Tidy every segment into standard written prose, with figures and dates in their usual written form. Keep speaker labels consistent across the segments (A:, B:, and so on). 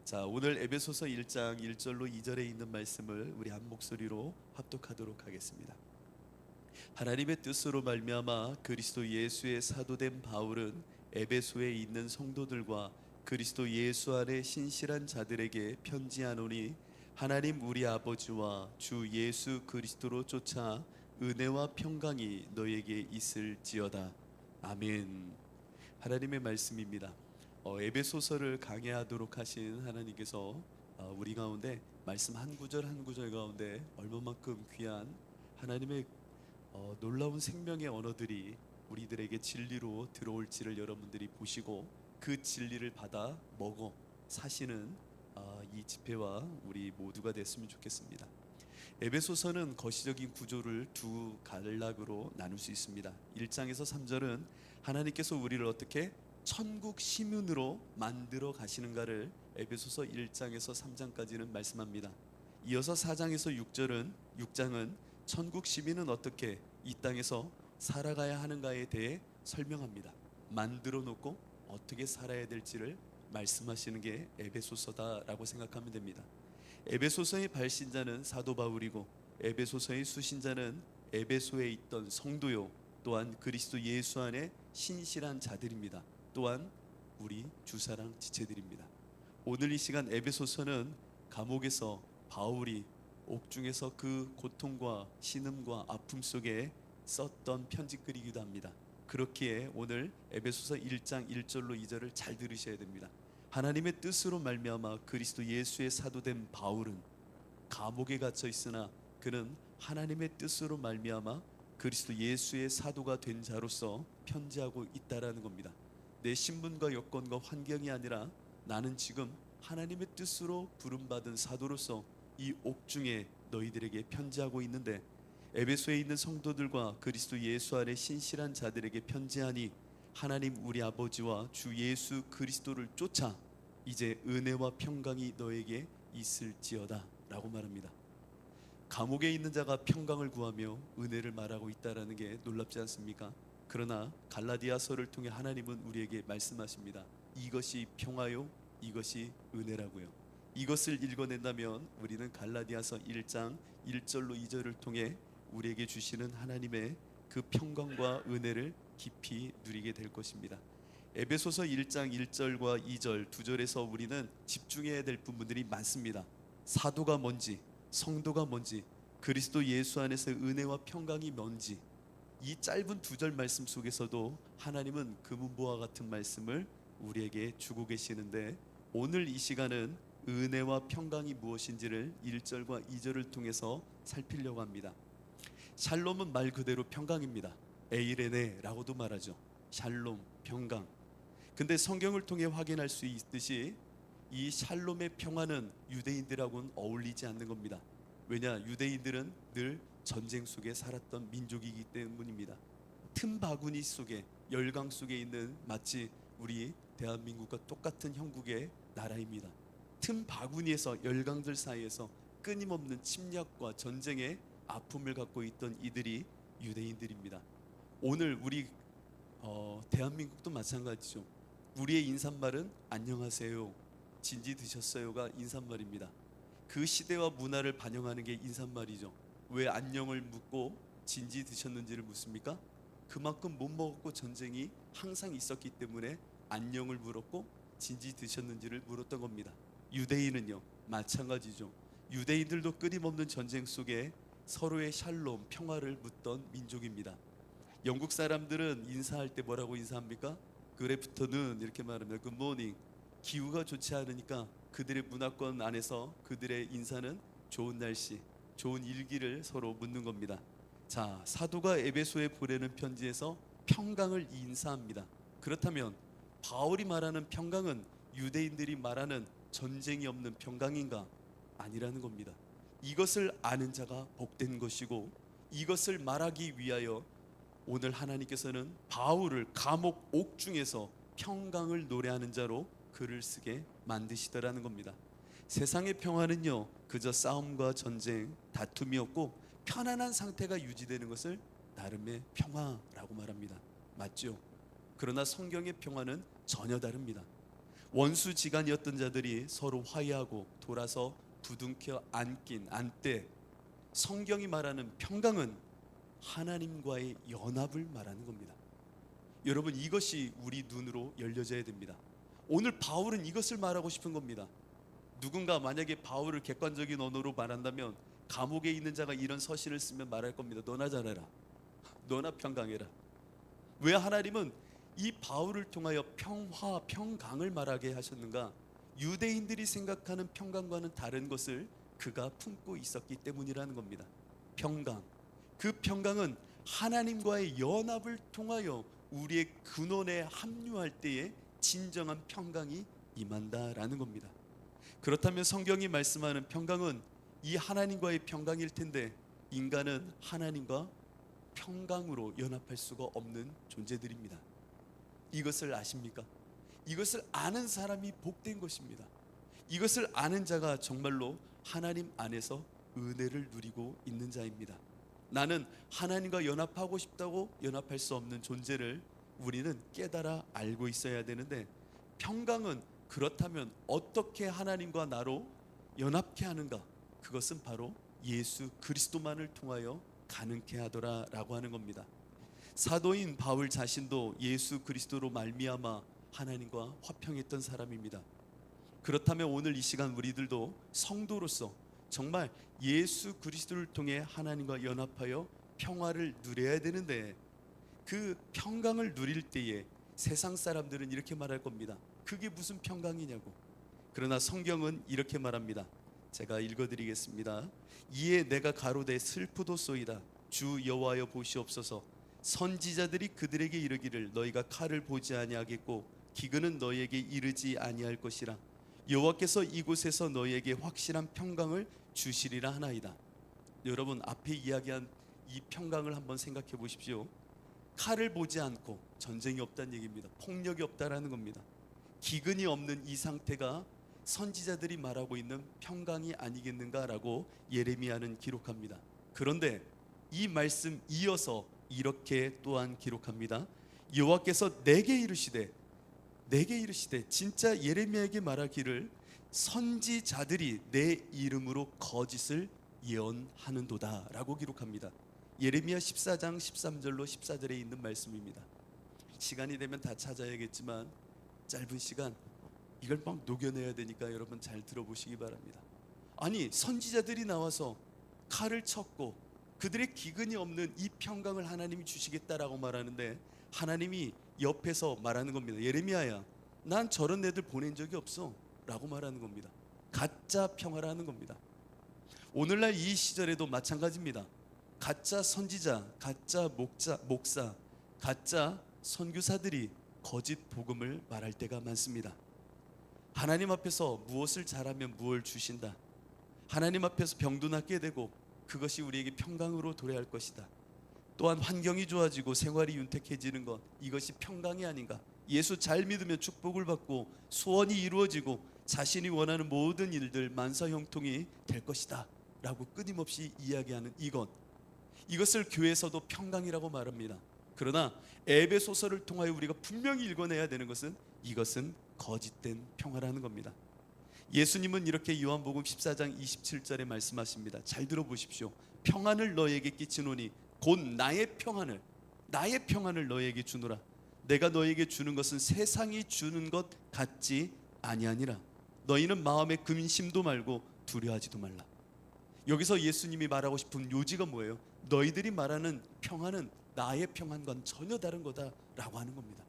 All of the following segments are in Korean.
A: 자, 오늘 에베소서 1장 1절로 2절에 있는 말씀을 우리 한 목소리로 합독하도록 하겠습니다. 하나님의 뜻으로 말미암아 그리스도 예수의 사도된 바울은 에베소에 있는 성도들과 그리스도 예수 안에 신실한 자들에게 편지하노니, 하나님 우리 아버지와 주 예수 그리스도로 쫓아 은혜와 평강이 너에게 있을지어다. 아멘. 하나님의 말씀입니다. 에베소서를 강해하도록 하신 하나님께서 우리 가운데 말씀 한 구절 한 구절 가운데 얼마만큼 귀한 하나님의 놀라운 생명의 언어들이 우리들에게 진리로 들어올지를 여러분들이 보시고 그 진리를 받아 먹어 사시는 이 집회와 우리 모두가 됐으면 좋겠습니다. 에베소서는 거시적인 구조를 두 간락으로 나눌 수 있습니다. 1장에서 3절은 하나님께서 우리를 어떻게 천국 시민으로 만들어 가시는가를 에베소서 1장에서 3장까지는 말씀합니다. 이어서 4장에서 6장은 천국 시민은 어떻게 이 땅에서 살아가야 하는가에 대해 설명합니다. 만들어 놓고 어떻게 살아야 될지를 말씀하시는 게 에베소서다라고 생각하면 됩니다. 에베소서의 발신자는 사도 바울이고 에베소서의 수신자는 에베소에 있던 성도요, 또한 그리스도 예수 안에 신실한 자들입니다. 또한 우리 주사랑 지체들입니다. 오늘 이 시간 에베소서는 감옥에서 바울이 옥중에서 그 고통과 신음과 아픔 속에 썼던 편지글이기도 합니다. 그렇기에 오늘 에베소서 1장 1절로 2절을 잘 들으셔야 됩니다. 하나님의 뜻으로 말미암아 그리스도 예수의 사도된 바울은 감옥에 갇혀 있으나 그는 하나님의 뜻으로 말미암아 그리스도 예수의 사도가 된 자로서 편지하고 있다라는 겁니다. 내 신분과 여건과 환경이 아니라 나는 지금 하나님의 뜻으로 부름받은 사도로서 이 옥중에 너희들에게 편지하고 있는데, 에베소에 있는 성도들과 그리스도 예수 안에 신실한 자들에게 편지하니 하나님 우리 아버지와 주 예수 그리스도를 쫓아 이제 은혜와 평강이 너에게 있을지어다 라고 말합니다. 감옥에 있는 자가 평강을 구하며 은혜를 말하고 있다는 게 놀랍지 않습니까? 그러나 갈라디아서를 통해 하나님은 우리에게 말씀하십니다. 이것이 평화요, 이것이 은혜라고요. 이것을 읽어낸다면 우리는 갈라디아서 1장 1절로 2절을 통해 우리에게 주시는 하나님의 그 평강과 은혜를 깊이 누리게 될 것입니다. 에베소서 1장 1절과 2절 두 절에서 우리는 집중해야 될 부분들이 많습니다. 사도가 뭔지, 성도가 뭔지, 그리스도 예수 안에서 은혜와 평강이 뭔지, 이 짧은 두 절 말씀 속에서도 하나님은 금은보화 같은 말씀을 우리에게 주고 계시는데, 오늘 이 시간은 은혜와 평강이 무엇인지를 1절과 2절을 통해서 살피려고 합니다. 샬롬은 말 그대로 평강입니다. 에이레네라고도 말하죠. 샬롬, 평강. 근데 성경을 통해 확인할 수 있듯이 이 샬롬의 평화는 유대인들하고는 어울리지 않는 겁니다. 왜냐? 유대인들은 늘 전쟁 속에 살았던 민족이기 때문입니다. 틈 바구니 속에, 열강 속에 있는 마치 우리 대한민국과 똑같은 형국의 나라입니다. 틈 바구니에서, 열강들 사이에서 끊임없는 침략과 전쟁의 아픔을 갖고 있던 이들이 유대인들입니다. 오늘 우리 대한민국도 마찬가지죠. 우리의 인사말은 안녕하세요, 진지 드셨어요가 인사말입니다. 그 시대와 문화를 반영하는 게 인사말이죠. 왜 안녕을 묻고 진지 드셨는지를 묻습니까? 그만큼 못 먹었고 전쟁이 항상 있었기 때문에 안녕을 물었고 진지 드셨는지를 물었던 겁니다. 유대인은요, 마찬가지죠. 유대인들도 끊임없는 전쟁 속에 서로의 샬롬, 평화를 묻던 민족입니다. 영국 사람들은 인사할 때 뭐라고 인사합니까? Good afternoon 이렇게 말합니다. Good morning. 기후가 좋지 않으니까 그들의 문화권 안에서 그들의 인사는 좋은 날씨, 좋은 일기를 서로 묻는 겁니다. 자, 사도가 에베소에 보내는 편지에서 평강을 인사합니다. 그렇다면 바울이 말하는 평강은 유대인들이 말하는 전쟁이 없는 평강인가? 아니라는 겁니다. 이것을 아는 자가 복된 것이고, 이것을 말하기 위하여 오늘 하나님께서는 바울을 감옥 옥중에서 평강을 노래하는 자로 글을 쓰게 만드시더라는 겁니다. 세상의 평화는요, 그저 싸움과 전쟁, 다툼이었고 편안한 상태가 유지되는 것을 나름의 평화라고 말합니다. 맞죠? 그러나 성경의 평화는 전혀 다릅니다. 원수지간이었던 자들이 서로 화해하고 돌아서 부둥켜 안때 성경이 말하는 평강은 하나님과의 연합을 말하는 겁니다. 여러분, 이것이 우리 눈으로 열려져야 됩니다. 오늘 바울은 이것을 말하고 싶은 겁니다. 누군가 만약에 바울을 객관적인 언어로 말한다면 감옥에 있는 자가 이런 서신을 쓰면 말할 겁니다. 너나 잘해라, 너나 평강해라. 왜 하나님은 이 바울을 통하여 평화, 평강을 말하게 하셨는가? 유대인들이 생각하는 평강과는 다른 것을 그가 품고 있었기 때문이라는 겁니다. 평강, 그 평강은 하나님과의 연합을 통하여 우리의 근원에 합류할 때에 진정한 평강이 임한다라는 겁니다. 그렇다면 성경이 말씀하는 평강은 이 하나님과의 평강일 텐데, 인간은 하나님과 평강으로 연합할 수가 없는 존재들입니다. 이것을 아십니까? 이것을 아는 사람이 복된 것입니다. 이것을 아는 자가 정말로 하나님 안에서 은혜를 누리고 있는 자입니다. 나는 하나님과 연합하고 싶다고 연합할 수 없는 존재를 우리는 깨달아 알고 있어야 되는데, 평강은 그렇다면 어떻게 하나님과 나로 연합케 하는가? 그것은 바로 예수 그리스도만을 통하여 가능케 하더라라고 하는 겁니다. 사도인 바울 자신도 예수 그리스도로 말미암아 하나님과 화평했던 사람입니다. 그렇다면 오늘 이 시간 우리들도 성도로서 정말 예수 그리스도를 통해 하나님과 연합하여 평화를 누려야 되는데, 그 평강을 누릴 때에 세상 사람들은 이렇게 말할 겁니다. 그게 무슨 평강이냐고. 그러나 성경은 이렇게 말합니다. 제가 읽어드리겠습니다. 이에 내가 가로되 슬프도소이다. 주 여호와여 보시옵소서. 선지자들이 그들에게 이르기를 너희가 칼을 보지 아니하겠고 기근은 너희에게 이르지 아니할 것이라. 여호와께서 이곳에서 너희에게 확실한 평강을 주시리라 하나이다. 여러분, 앞에 이야기한 이 평강을 한번 생각해 보십시오. 칼을 보지 않고 전쟁이 없다는 얘기입니다. 폭력이 없다라는 겁니다. 기근이 없는 이 상태가 선지자들이 말하고 있는 평강이 아니겠는가라고 예레미야는 기록합니다. 그런데 이 말씀 이어서 이렇게 또한 기록합니다. 여호와께서 내게 이르시되 진짜 예레미야에게 말하기를 선지자들이 내 이름으로 거짓을 예언하는도다 라고 기록합니다. 예레미야 14장 13절로 14절에 있는 말씀입니다. 시간이 되면 다 찾아야겠지만 짧은 시간 이걸 막 녹여내야 되니까 여러분 잘 들어보시기 바랍니다. 아니, 선지자들이 나와서 칼을 쳤고 그들의 기근이 없는 이 평강을 하나님이 주시겠다라고 말하는데, 하나님이 옆에서 말하는 겁니다. 예레미야야, 난 저런 애들 보낸 적이 없어 라고 말하는 겁니다. 가짜 평화라는 겁니다. 오늘날 이 시절에도 마찬가지입니다. 가짜 선지자, 가짜 목사, 가짜 선교사들이 거짓 복음을 말할 때가 많습니다. 하나님 앞에서 무엇을 잘하면 무엇을 주신다. 하나님 앞에서 병도 낫게 되고 그것이 우리에게 평강으로 도래할 것이다. 또한 환경이 좋아지고 생활이 윤택해지는 것, 이것이 평강이 아닌가. 예수 잘 믿으면 축복을 받고 소원이 이루어지고 자신이 원하는 모든 일들 만사형통이 될 것이다 라고 끊임없이 이야기하는 이것을 교회에서도 평강이라고 말합니다. 그러나 에베소서를 통하여 우리가 분명히 읽어내야 되는 것은 이것은 거짓된 평화라는 겁니다. 예수님은 이렇게 요한복음 14장 27절에 말씀하십니다. 잘 들어보십시오. 평안을 너에게 끼치노니 곧 나의 평안을 너에게 주노라. 내가 너에게 주는 것은 세상이 주는 것 같지 아니하니라. 너희는 마음에 근심도 말고 두려워하지도 말라. 여기서 예수님이 말하고 싶은 요지가 뭐예요? 너희들이 말하는 평안은 나의 평안과는 전혀 다른 거다라고 하는 겁니다.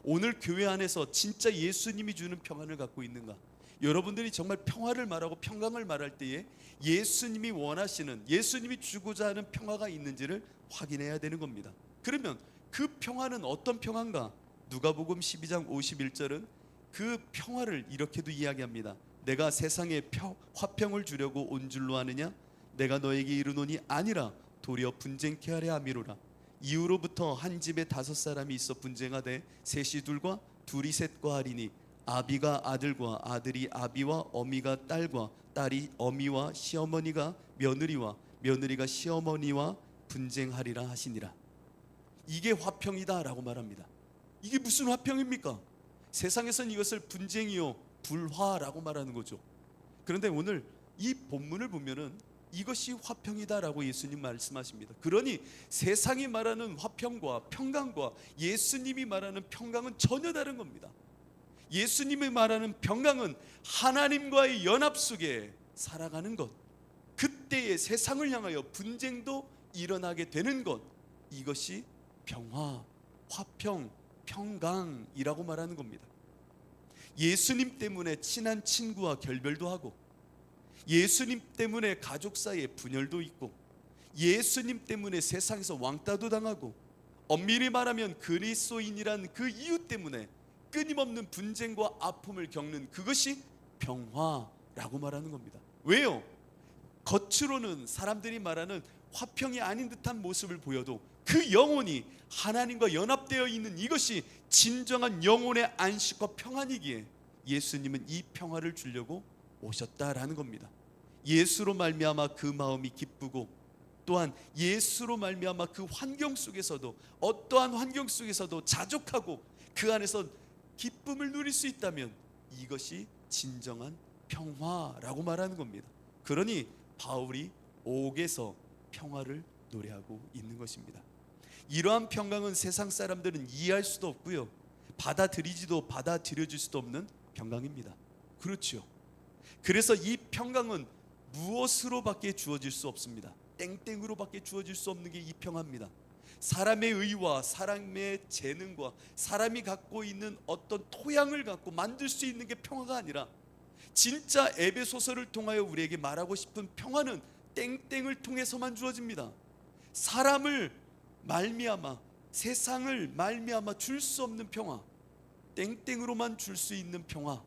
A: 오늘 교회 안에서 진짜 예수님이 주는 평안을 갖고 있는가? 여러분들이 정말 평화를 말하고 평강을 말할 때에 예수님이 원하시는, 예수님이 주고자 하는 평화가 있는지를 확인해야 되는 겁니다. 그러면 그 평화는 어떤 평화인가? 누가복음 12장 51절은 그 평화를 이렇게도 이야기합니다. 내가 세상에 화평을 주려고 온 줄로 아느냐? 내가 너에게 이르노니 아니라 도리어 분쟁케 하려 함이로라. 이후로부터 한 집에 5사람이 있어 분쟁하되 셋이 둘과 둘이 셋과 하리니 아비가 아들과 아들이 아비와 어미가 딸과 딸이 어미와 시어머니가 며느리와 며느리가 시어머니와 분쟁하리라 하시니라. 이게 화평이다 라고 말합니다. 이게 무슨 화평입니까? 세상에서는 이것을 분쟁이요 불화라고 말하는 거죠. 그런데 오늘 이 본문을 보면은 이것이 화평이다라고 예수님 말씀하십니다. 그러니 세상이 말하는 화평과 평강과 예수님이 말하는 평강은 전혀 다른 겁니다. 예수님이 말하는 평강은 하나님과의 연합 속에 살아가는 것, 그때의 세상을 향하여 분쟁도 일어나게 되는 것, 이것이 평화, 화평, 평강이라고 말하는 겁니다. 예수님 때문에 친한 친구와 결별도 하고, 예수님 때문에 가족 사이에 분열도 있고, 예수님 때문에 세상에서 왕따도 당하고, 엄밀히 말하면 그리스도인이란 그 이유 때문에 끊임없는 분쟁과 아픔을 겪는 그것이 평화라고 말하는 겁니다. 왜요? 겉으로는 사람들이 말하는 화평이 아닌 듯한 모습을 보여도 그 영혼이 하나님과 연합되어 있는 이것이 진정한 영혼의 안식과 평안이기에 예수님은 이 평화를 주려고 오셨다라는 겁니다. 예수로 말미암아 그 마음이 기쁘고, 또한 예수로 말미암아 그 환경 속에서도, 어떠한 환경 속에서도 자족하고 그 안에서 기쁨을 누릴 수 있다면 이것이 진정한 평화라고 말하는 겁니다. 그러니 바울이 옥에서 평화를 노래하고 있는 것입니다. 이러한 평강은 세상 사람들은 이해할 수도 없고요, 받아들여질 수도 없는 평강입니다. 그렇죠. 그래서 이 평강은 무엇으로밖에 주어질 수 없습니다. 땡땡으로밖에 주어질 수 없는 게 이 평화입니다. 사람의 의와 사람의 재능과 사람이 갖고 있는 어떤 토양을 갖고 만들 수 있는 게 평화가 아니라, 진짜 에베소서를 통하여 우리에게 말하고 싶은 평화는 땡땡을 통해서만 주어집니다. 사람을 말미암아, 세상을 말미암아 줄 수 없는 평화, 땡땡으로만 줄 수 있는 평화,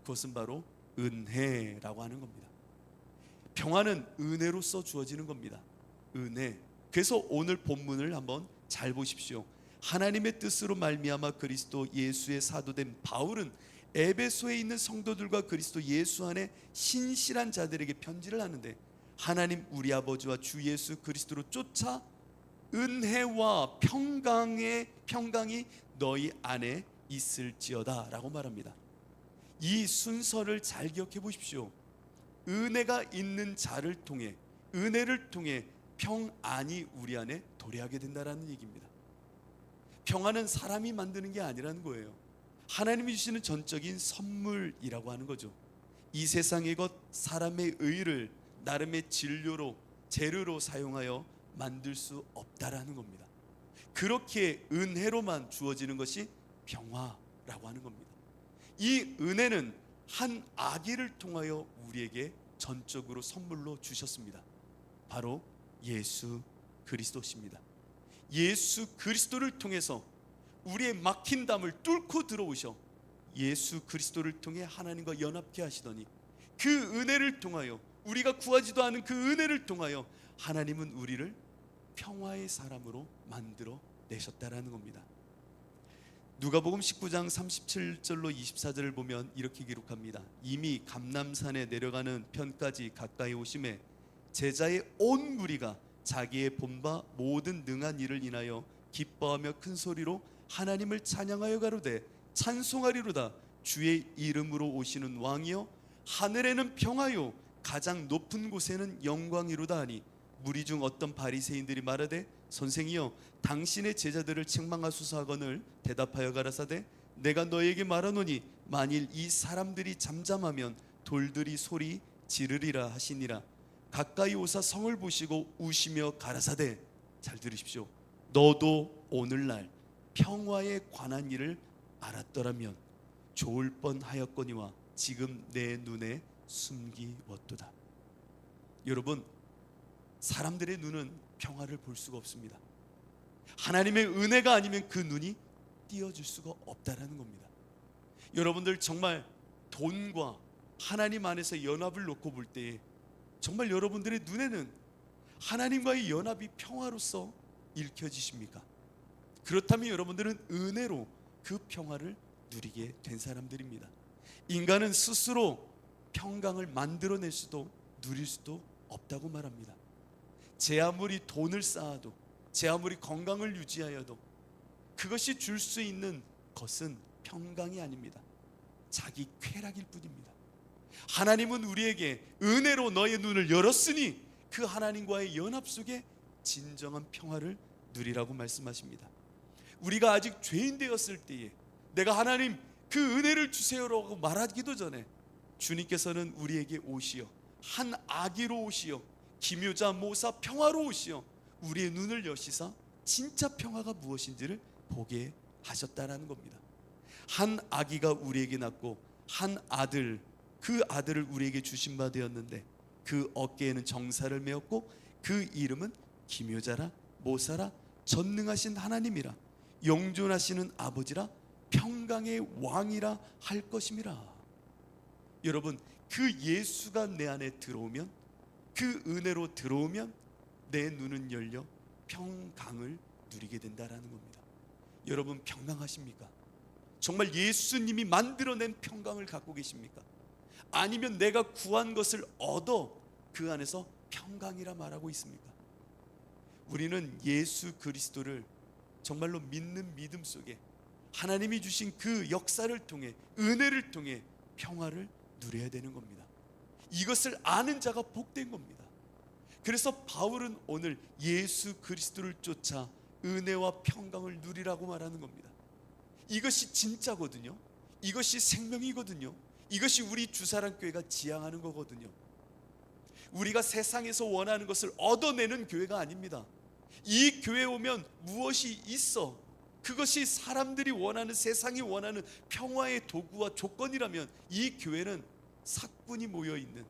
A: 그것은 바로 은혜라고 하는 겁니다. 평화는 은혜로서 주어지는 겁니다. 은혜. 그래서 오늘 본문을 한번 잘 보십시오. 하나님의 뜻으로 말미암아 그리스도 예수의 사도된 바울은 에베소에 있는 성도들과 그리스도 예수 안에 신실한 자들에게 편지를 하는데, 하나님 우리 아버지와 주 예수 그리스도로 쫓아 은혜와 평강이 너희 안에 있을지어다 라고 말합니다. 이 순서를 잘 기억해 보십시오. 은혜가 있는 자를 통해, 은혜를 통해 평안이 우리 안에 도래하게 된다는 얘기입니다. 평안은 사람이 만드는 게 아니라는 거예요. 하나님이 주시는 전적인 선물이라고 하는 거죠. 이 세상의 것, 사람의 의를 나름의 진료로, 재료로 사용하여 만들 수 없다라는 겁니다. 그렇게 은혜로만 주어지는 것이 평화라고 하는 겁니다. 이 은혜는 한 아기를 통하여 우리에게 전적으로 선물로 주셨습니다. 바로 예수 그리스도십니다. 예수 그리스도를 통해서 우리의 막힌 담을 뚫고 들어오셔 예수 그리스도를 통해 하나님과 연합케 하시더니, 그 은혜를 통하여, 우리가 구하지도 않은 그 은혜를 통하여 하나님은 우리를 평화의 사람으로 만들어 내셨다라는 겁니다. 누가복음 19장 37절로 24절을 보면 이렇게 기록합니다. 이미 감람산에 내려가는 편까지 가까이 오심에 제자의 온 무리가 자기의 본바 모든 능한 일을 인하여 기뻐하며 큰 소리로 하나님을 찬양하여 가로되, 찬송하리로다. 주의 이름으로 오시는 왕이여, 하늘에는 평화요 가장 높은 곳에는 영광이로다 하니, 무리 중 어떤 바리새인들이 말하되, 선생이여 당신의 제자들을 책망하소서 하거늘 대답하여 가라사대, 내가 너에게 말하노니 만일 이 사람들이 잠잠하면 돌들이 소리 지르리라 하시니라. 가까이 오사 성을 보시고 우시며 가라사대, 잘 들으십시오, 너도 오늘날 평화에 관한 일을 알았더라면 좋을 뻔하였거니와 지금 내 눈에 숨기웠도다. 여러분, 사람들의 눈은 평화를 볼 수가 없습니다. 하나님의 은혜가 아니면 그 눈이 띄어질 수가 없다라는 겁니다. 여러분들 정말 돈과 하나님 안에서 연합을 놓고 볼 때에 정말 여러분들의 눈에는 하나님과의 연합이 평화로서 읽혀지십니까? 그렇다면 여러분들은 은혜로 그 평화를 누리게 된 사람들입니다. 인간은 스스로 평강을 만들어낼 수도 누릴 수도 없다고 말합니다. 제 아무리 돈을 쌓아도, 제 아무리 건강을 유지하여도 그것이 줄 수 있는 것은 평강이 아닙니다. 자기 쾌락일 뿐입니다. 하나님은 우리에게 은혜로 너의 눈을 열었으니 그 하나님과의 연합 속에 진정한 평화를 누리라고 말씀하십니다. 우리가 아직 죄인 되었을 때에 내가 하나님 그 은혜를 주세요라고 말하기도 전에 주님께서는 우리에게 오시어 한 아기로 오시어 기묘자 모사 평화로 오시어 우리의 눈을 여시사 진짜 평화가 무엇인지를 보게 하셨다라는 겁니다. 한 아기가 우리에게 낳고 한 아들, 그 아들을 우리에게 주신 바 되었는데 그 어깨에는 정사를 메었고 그 이름은 기묘자라 모사라 전능하신 하나님이라 영존하시는 아버지라 평강의 왕이라 할 것임이라. 여러분, 그 예수가 내 안에 들어오면, 그 은혜로 들어오면 내 눈은 열려 평강을 누리게 된다라는 겁니다. 여러분, 평강하십니까? 정말 예수님이 만들어낸 평강을 갖고 계십니까? 아니면 내가 구한 것을 얻어 그 안에서 평강이라 말하고 있습니까? 우리는 예수 그리스도를 정말로 믿는 믿음 속에 하나님이 주신 그 역사를 통해, 은혜를 통해 평화를 누려야 되는 겁니다. 이것을 아는 자가 복된 겁니다. 그래서 바울은 오늘 예수 그리스도를 쫓아 은혜와 평강을 누리라고 말하는 겁니다. 이것이 진짜거든요. 이것이 생명이거든요. 이것이 우리 주사랑교회가 지향하는 거거든요. 우리가 세상에서 원하는 것을 얻어내는 교회가 아닙니다. 이 교회에 오면 무엇이 있어? 그것이 사람들이 원하는, 세상이 원하는 평화의 도구와 조건이라면 이 교회는 사꾼이 모여있는,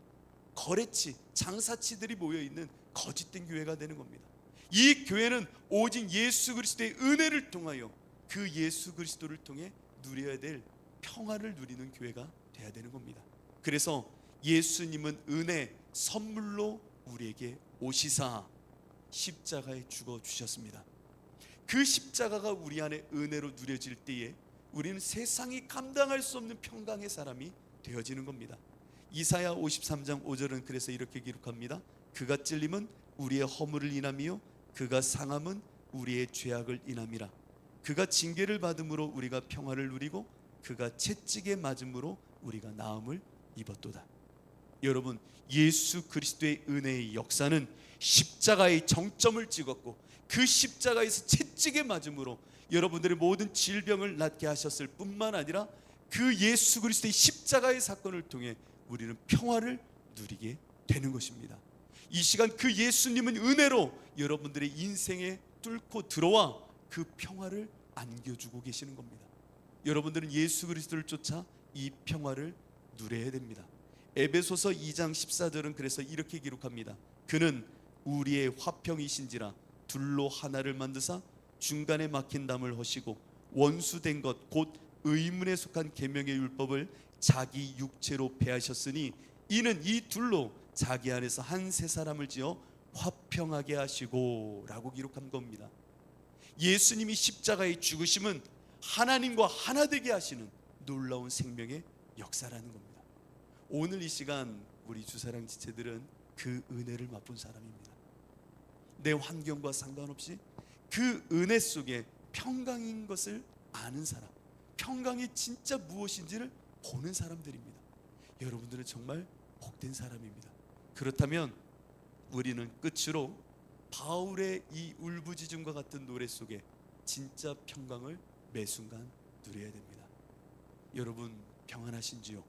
A: 거래치, 장사치들이 모여있는 거짓된 교회가 되는 겁니다. 이 교회는 오직 예수 그리스도의 은혜를 통하여 그 예수 그리스도를 통해 누려야 될 평화를 누리는 교회가 돼야 되는 겁니다. 그래서 예수님은 은혜 선물로 우리에게 오시사 십자가에 죽어 주셨습니다. 그 십자가가 우리 안에 은혜로 누려질 때에 우리는 세상이 감당할 수 없는 평강의 사람이 되어지는 겁니다. 이사야 53장 5절은 그래서 이렇게 기록합니다. 그가 찔림은 우리의 허물을 인함이요 그가 상함은 우리의 죄악을 인함이라. 그가 징계를 받음으로 우리가 평화를 누리고 그가 채찍에 맞음으로 우리가 나음을 입었도다. 여러분, 예수 그리스도의 은혜의 역사는 십자가의 정점을 찍었고 그 십자가에서 채찍에 맞음으로 여러분들의 모든 질병을 낫게 하셨을 뿐만 아니라 그 예수 그리스도의 십자가의 사건을 통해 우리는 평화를 누리게 되는 것입니다. 이 시간 그 예수님은 은혜로 여러분들의 인생에 뚫고 들어와 그 평화를 안겨주고 계시는 겁니다. 여러분들은 예수 그리스도를 쫓아 이 평화를 누려야 됩니다. 에베소서 2장 14절은 그래서 이렇게 기록합니다. 그는 우리의 화평이신지라 둘로 하나를 만드사 중간에 막힌 담을 허시고 원수된 것 곧 의문에 속한 계명의 율법을 자기 육체로 폐하셨으니 이는 이 둘로 자기 안에서 한 세 사람을 지어 화평하게 하시고 라고 기록한 겁니다. 예수님이 십자가의 죽으심은 하나님과 하나 되게 하시는 놀라운 생명의 역사라는 겁니다. 오늘 이 시간 우리 주사랑 지체들은 그 은혜를 맛본 사람입니다. 내 환경과 상관없이 그 은혜 속에 평강인 것을 아는 사람, 평강이 진짜 무엇인지를 보는 사람들입니다. 여러분들은 정말 복된 사람입니다. 그렇다면 우리는 끝으로 바울의 이 울부짖음과 같은 노래 속에 진짜 평강을 매 순간 누려야 됩니다. 여러분 평안하신지요?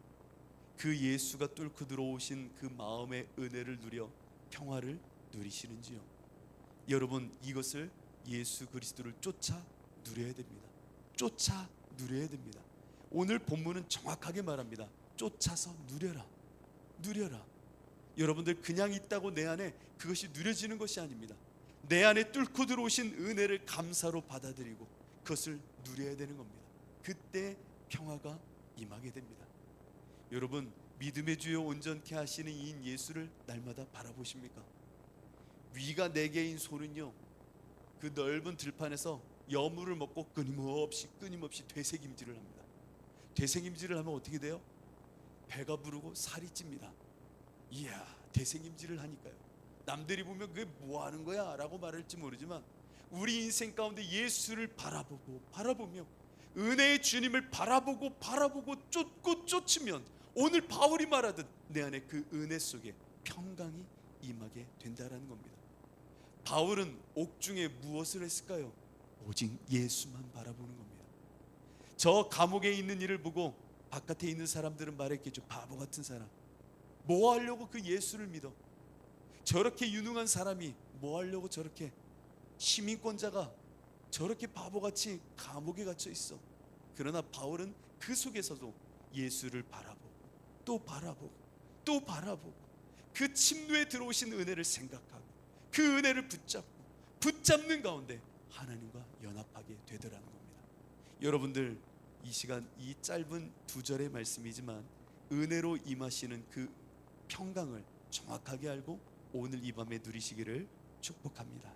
A: 그 예수가 뚫고 들어오신 그 마음의 은혜를 누려 평화를 누리시는지요? 여러분 이것을 예수 그리스도를 쫓아 누려야 됩니다. 쫓아 누려야 됩니다. 오늘 본문은 정확하게 말합니다. 쫓아서 누려라. 누려라. 여러분들 그냥 있다고 내 안에 그것이 누려지는 것이 아닙니다. 내 안에 뚫고 들어오신 은혜를 감사로 받아들이고 그것을 누려야 되는 겁니다. 그때 평화가 임하게 됩니다. 여러분 믿음의 주요 온전케 하시는 이인 예수를 날마다 바라보십니까? 위가 네 개인 소는요 그 넓은 들판에서 여물을 먹고 끊임없이 되새김질을 합니다. 되새김질을 하면 어떻게 돼요? 배가 부르고 살이 찝니다. 이야, 되새김질을 하니까요. 남들이 보면 그게 뭐 하는 거야? 라고 말할지 모르지만 우리 인생 가운데 예수를 바라보며 은혜의 주님을 바라보고 쫓으면 오늘 바울이 말하듯 내 안에 그 은혜 속에 평강이 임하게 된다라는 겁니다. 바울은 옥중에 무엇을 했을까요? 오직 예수만 바라보는 겁니다. 저 감옥에 있는 이를 보고 바깥에 있는 사람들은 말했겠죠. 바보 같은 사람. 뭐 하려고 그 예수를 믿어? 저렇게 유능한 사람이 뭐 하려고 저렇게, 시민권자가 저렇게 바보같이 감옥에 갇혀 있어. 그러나 바울은 그 속에서도 예수를 바라보고 또 바라보고 또 바라보고 그 침노에 들어오신 은혜를 생각하고 그 은혜를 붙잡는 가운데 하나님과 연합하게 되더라는 겁니다. 여러분들, 이 시간 이 짧은 2절의 말씀이지만 은혜로 임하시는 그 평강을 정확하게 알고 오늘 이 밤에 누리시기를 축복합니다.